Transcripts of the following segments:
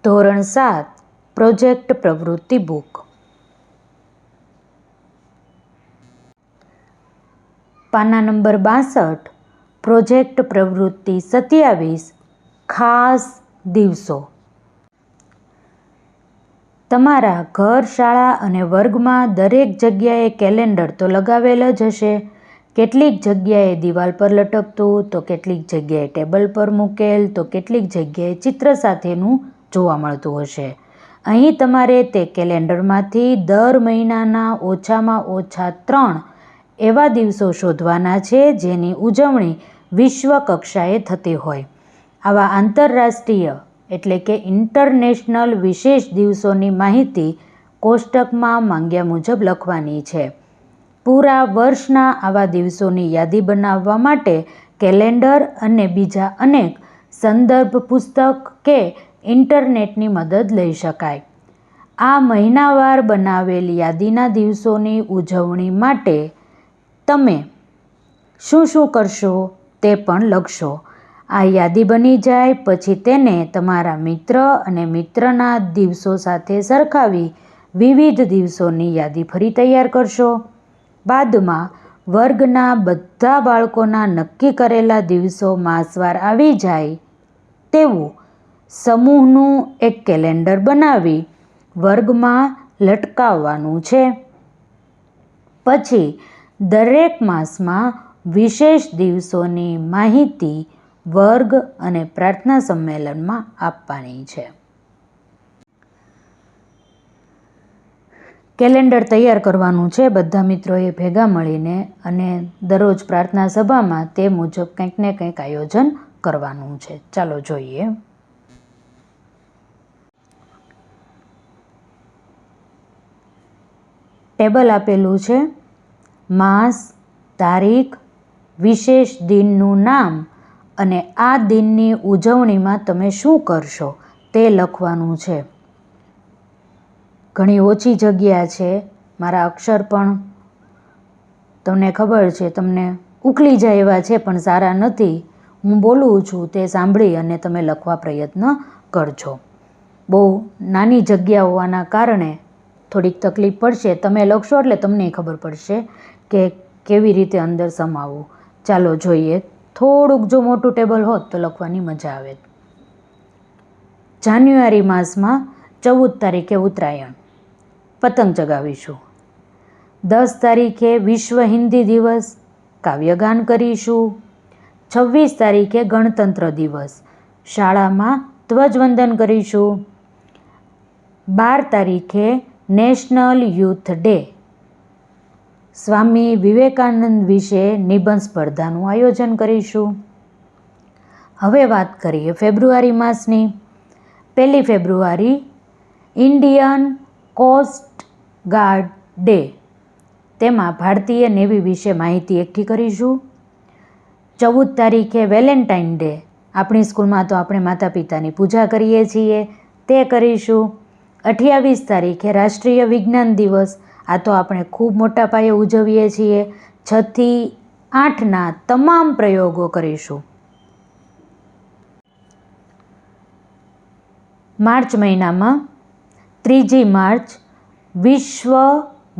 ધોરણ 7 પ્રોજેક્ટ પ્રવૃત્તિ બુક. પાના નંબર 62 પ્રોજેક્ટ પ્રવૃત્તિ 27 ખાસ દિવસો. તમારા ઘર, શાળા અને વર્ગમાં દરેક જગ્યાએ કેલેન્ડર તો લગાવેલ જ હશે. કેટલીક જગ્યાએ દિવાલ પર લટકતું, તો કેટલીક જગ્યાએ ટેબલ પર મૂકેલ, તો કેટલીક જગ્યાએ ચિત્ર સાથેનું જોવા મળતું હશે. અહીં તમારે તે કેલેન્ડરમાંથી દર મહિનાના ઓછામાં ઓછા 3 એવા દિવસો શોધવાના છે જેની ઉજવણી વિશ્વ કક્ષાએ થતી હોય. આવા આંતરરાષ્ટ્રીય એટલે કે ઇન્ટરનેશનલ વિશેષ દિવસોની માહિતી કોષ્ટકમાં માંગ્યા મુજબ લખવાની છે. પૂરા વર્ષના આવા દિવસોની યાદી બનાવવા માટે કેલેન્ડર અને બીજા અનેક સંદર્ભ પુસ્તક કે ઇન્ટરનેટની મદદ લઈ શકાય. આ મહિનાવાર બનાવેલ યાદીના દિવસોની ઉજવણી માટે તમે શું શું કરશો તે પણ લખશો. આ યાદી બની જાય પછી તેને તમારા મિત્ર અને મિત્રના દિવસો સાથે સરખાવી વિવિધ દિવસોની યાદી ફરી તૈયાર કરશો. બાદમાં વર્ગના બધા બાળકોના નક્કી કરેલા દિવસો માસવાર આવી જાય તેવું સમૂહનું એક કેલેન્ડર બનાવી વર્ગમાં લટકાવવાનું છે. પછી દરેક માસમાં વિશેષ દિવસોની માહિતી વર્ગ અને પ્રાર્થના સંમેલનમાં આપવાની છે. કેલેન્ડર તૈયાર કરવાનું છે બધા મિત્રોએ ભેગા મળીને અને દરરોજ પ્રાર્થના સભામાં તે મુજબ કંઈક ને કંઈક આયોજન કરવાનું છે. ચાલો જોઈએ. ટેબલ આપેલું છે. માસ, તારીખ, વિશેષ દિનનું નામ અને આ દિનની ઉજવણીમાં તમે શું કરશો તે લખવાનું છે. ઘણી ઓછી જગ્યા છે. મારા અક્ષર પણ તમને ખબર છે, તમને ઉકલી જાય એવા છે પણ સારા નથી. હું બોલું છું તે સાંભળી અને તમે લખવા પ્રયત્ન કરજો. બહુ નાની જગ્યા હોવાના કારણે થોડીક તકલીફ પડશે. તમે લખશો એટલે તમને ખબર પડશે કે કેવી રીતે અંદર સમાવવું. ચાલો જોઈએ. થોડુંક જો મોટું ટેબલ હોત તો લખવાની મજા આવે. જાન્યુઆરી માસમાં 14 તારીખે ઉત્તરાયણ, પતંગ ચગાવીશું. 10 તારીખે વિશ્વ હિન્દી દિવસ, કાવ્યગાન કરીશું. 26 તારીખે ગણતંત્ર દિવસ, શાળામાં ધ્વજવંદન કરીશું. 12 તારીખે national youth day, Swami Vivekananda વિશે નિબંધ સ્પર્ધાનું આયોજન કરીશું. હવે વાત કરીએ ફેબ્રુઆરી માસની. 1 ફેબ્રુઆરી ઇન્ડિયન કોસ્ટ ગાર્ડ ડે, તેમાં ભારતીય નેવી વિશે માહિતી એકઠી કરીશું. 14 તારીખે વેલેન્ટાઇન ડે, આપણી સ્કૂલમાં તો આપણે માતા પિતાની પૂજા કરીએ છીએ તે કરીશું. 28 તારીખે રાષ્ટ્રીય વિજ્ઞાન દિવસ, આ તો આપણે ખૂબ મોટા પાયે ઉજવીએ છીએ. 6 થી 8ના તમામ પ્રયોગો કરીશું. માર્ચ મહિનામાં 3 માર્ચ વિશ્વ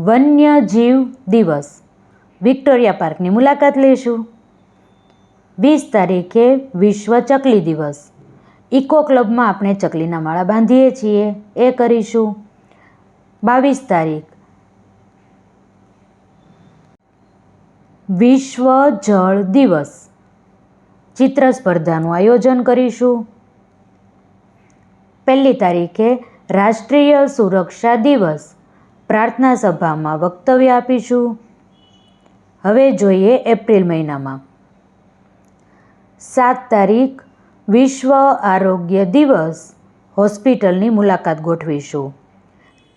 વન્યજીવ દિવસ, વિક્ટોરિયા પાર્કની મુલાકાત લઈશું. 20 તારીખે વિશ્વ ચકલી દિવસ, ઇકો ક્લબમાં આપણે ચકલીના માળા બાંધીએ છીએ એ કરીશું. 22 તારીખ વિશ્વ જળ દિવસ, ચિત્ર સ્પર્ધાનું આયોજન કરીશું. 1 તારીખે રાષ્ટ્રીય સુરક્ષા દિવસ, પ્રાર્થના સભામાં વક્તવ્ય આપીશું. હવે જોઈએ એપ્રિલ મહિનામાં. 7 તારીખ વિશ્વ આરોગ્ય દિવસ, હોસ્પિટલની મુલાકાત ગોઠવીશું.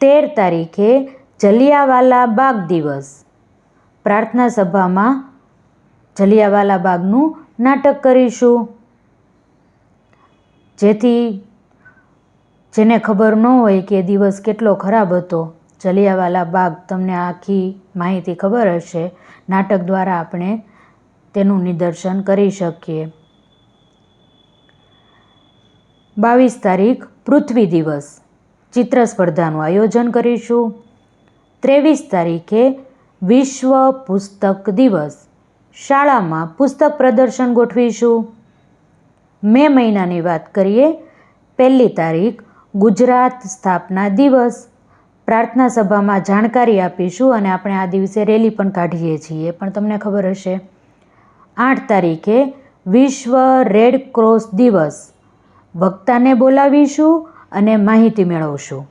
13 તારીખે જલિયાવાલા બાગ દિવસ, પ્રાર્થના સભામાં જલિયાવાલા બાગનું નાટક કરીશું. જેથી જેને ખબર ન હોય કે દિવસ કેટલો ખરાબ હતો, જલિયાવાલા બાગ, તમને આખી માહિતી ખબર હશે. નાટક દ્વારા આપણે તેનું નિદર્શન કરી શકીએ. 22 તારીખ પૃથ્વી દિવસ, ચિત્ર સ્પર્ધાનું આયોજન કરીશું. 23 તારીખે વિશ્વ પુસ્તક દિવસ, શાળામાં પુસ્તક પ્રદર્શન ગોઠવીશું. મે મહિનાની વાત કરીએ, 1 તારીખ ગુજરાત સ્થાપના દિવસ, પ્રાર્થના સભામાં જાણકારી આપીશું અને આપણે આ દિવસે રેલી પણ કાઢીએ છીએ, પણ તમને ખબર હશે. 8 તારીખે વિશ્વ રેડ ક્રોસ દિવસ, વક્તાને બોલાવીશું અને માહિતી મેળવશું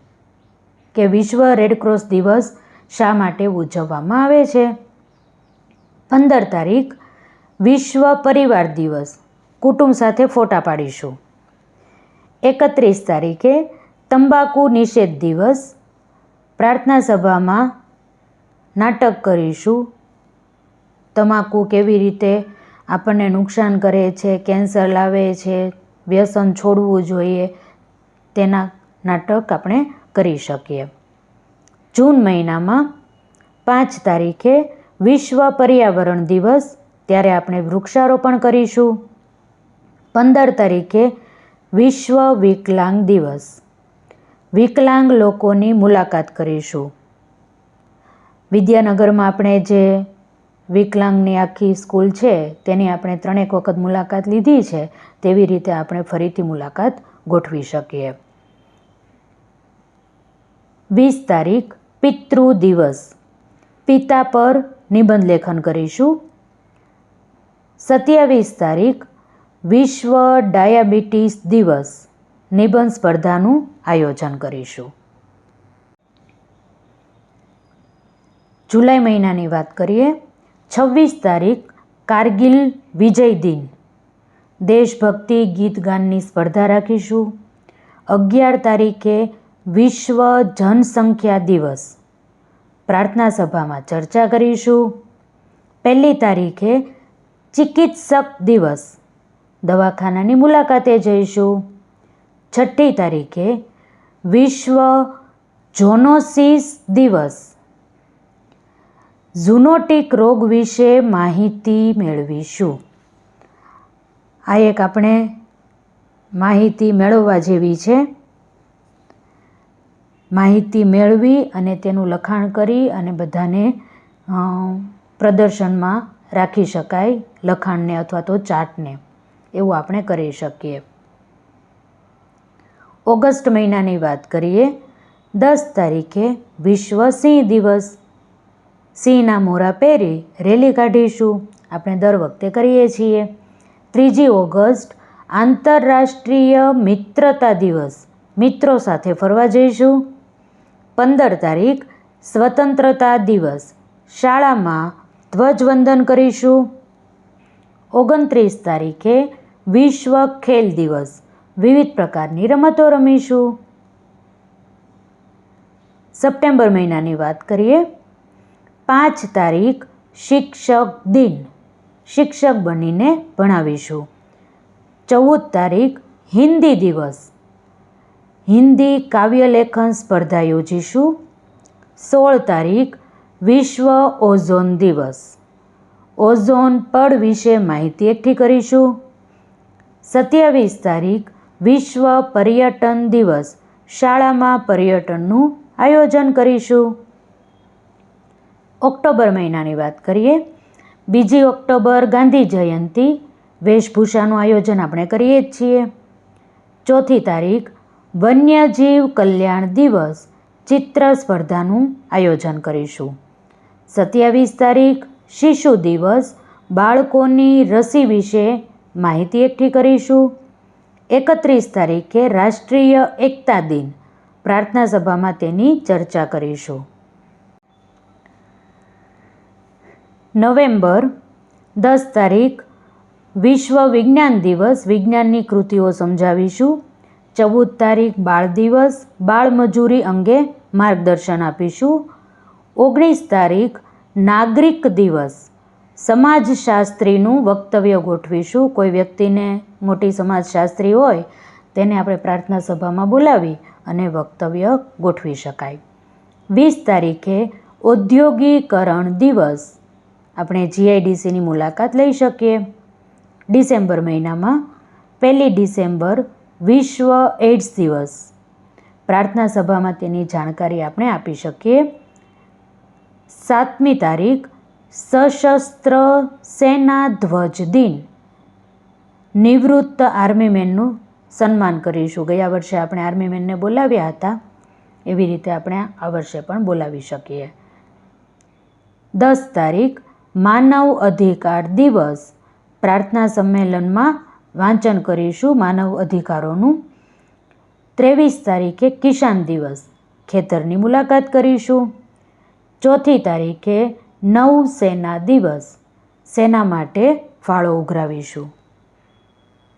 કે વિશ્વ રેડ ક્રોસ દિવસ શા માટે ઉજવવામાં આવે છે. 15 તારીખ વિશ્વ પરિવાર દિવસ, કુટુંબ સાથે ફોટા પાડીશું. 31 તારીખે તંબાકુ નિષેધ દિવસ, પ્રાર્થના સભામાં નાટક કરીશું. તમાકુ કેવી રીતે આપણને નુકસાન કરે છે, કેન્સર લાવે છે, વ્યસન છોડવું જોઈએ, તેના નાટક આપણે કરી શકીએ. જૂન મહિનામાં 5 તારીખે વિશ્વ પર્યાવરણ દિવસ, ત્યારે આપણે વૃક્ષારોપણ કરીશું. 15 તારીખે વિશ્વ વિકલાંગ દિવસ, વિકલાંગ લોકોની મુલાકાત કરીશું. વિદ્યાનગરમાં આપણે જે વિકલાંગની આખી સ્કૂલ છે તેની આપણે 3 વખત મુલાકાત લીધી છે, તેવી રીતે આપણે ફરીથી મુલાકાત ગોઠવી શકીએ. 20 તારીખ પિતૃ દિવસ, પિતા પર નિબંધ લેખન કરીશું. 27 તારીખ વિશ્વ ડાયાબિટીસ દિવસ, નિબંધ સ્પર્ધાનું આયોજન કરીશું. જુલાઈ મહિનાની વાત કરીએ, 26 તારીખ કારગિલ વિજય દિન, દેશભક્તિ ગીત ગાનની સ્પર્ધા રાખીશું. 11 તારીખે વિશ્વ જનસંખ્યા દિવસ, પ્રાર્થના સભામાં ચર્ચા કરીશું. 1 તારીખે ચિકિત્સક દિવસ, દવાખાનાની મુલાકાતે જઈશું. 6 તારીખે વિશ્વ ઝૂનોસિસ દિવસ, ઝૂનોટિક રોગ વિશે માહિતી મેળવીશું. આ એક આપણે માહિતી મેળવવા જેવી છે. માહિતી મેળવી અને તેનું લખાણ કરી અને બધાને પ્રદર્શનમાં રાખી શકાય, લખાણને અથવા તો ચાર્ટને, એવું આપણે કરી શકીએ. ઓગસ્ટ મહિનાની વાત કરીએ, 10 તારીખે વિશ્વ સિંહ દિવસ, સિંહના મોરા પહેરી રેલી કાઢીશું, આપણે દર વખતે કરીએ છીએ. 3 ઓગસ્ટ આંતરરાષ્ટ્રીય મિત્રતા દિવસ, મિત્રો સાથે ફરવા જઈશું. 15 તારીખ સ્વતંત્રતા દિવસ, શાળામાં ધ્વજવંદન કરીશું. 29 તારીખે વિશ્વ ખેલ દિવસ, વિવિધ પ્રકારની રમતો રમીશું. સપ્ટેમ્બર મહિનાની વાત કરીએ, 5 તારીખ શિક્ષક દિન, શિક્ષક બનીને ભણાવીશું. 14 તારીખ હિન્દી દિવસ, હિન્દી કાવ્યલેખન સ્પર્ધા યોજીશું. 16 તારીખ વિશ્વ ઓઝોન દિવસ, ઓઝોન પડ વિશે માહિતી એકઠી કરીશું. 27 તારીખ વિશ્વ પર્યટન દિવસ, શાળામાં પર્યટનનું આયોજન કરીશું. ઓક્ટોબર મહિનાની વાત કરીએ, 2 ઓક્ટોબર ગાંધી જયંતિ, વેશભૂષાનું આયોજન આપણે કરીએ જ છીએ. 4 તારીખ વન્યજીવ કલ્યાણ દિવસ, ચિત્ર સ્પર્ધાનું આયોજન કરીશું. 27 તારીખ શિશુ દિવસ, બાળકોની રસી વિશે માહિતી એકઠી કરીશું. 31 તારીખે રાષ્ટ્રીય એકતા દિન, પ્રાર્થના સભામાં તેની ચર્ચા કરીશું. નવેમ્બર 10 તારીખ વિશ્વ વિજ્ઞાન દિવસ, વિજ્ઞાનની કૃતિઓ સમજાવીશું. 14 તારીખ બાળ દિવસ, બાળ મજૂરી અંગે માર્ગદર્શન આપીશું. 19 તારીખ નાગરિક દિવસ, સમાજશાસ્ત્રીનું વક્તવ્ય ગોઠવીશું. કોઈ વ્યક્તિને મોટી સમાજશાસ્ત્રી હોય તેને આપણે પ્રાર્થના સભામાં બોલાવી અને વક્તવ્ય ગોઠવી શકાય. 20 તારીખે ઔદ્યોગિકરણ દિવસ, આપણે GIDCની મુલાકાત લઈ શકીએ. ડિસેમ્બર મહિનામાં 1 ડિસેમ્બર વિશ્વ એઇડ્સ દિવસ, પ્રાર્થના સભામાં તેની જાણકારી આપણે આપી શકીએ. 7મી તારીખ સશસ્ત્ર સેના ધ્વજ દિન, નિવૃત્ત આર્મીમેનનું સન્માન કરીશું. ગયા વર્ષે આપણે આર્મીમેનને બોલાવ્યા હતા, એવી રીતે આપણે આ વર્ષે પણ બોલાવી શકીએ. 10 તારીખ માનવ અધિકાર દિવસ, પ્રાર્થના સંમેલનમાં વાંચન કરીશું માનવ અધિકારોનું. 23 તારીખે કિસાન દિવસ, ખેતરની મુલાકાત કરીશું. 4થી તારીખે નૌ સેના દિવસ, સેના માટે ફાળો ઉઘરાવીશું.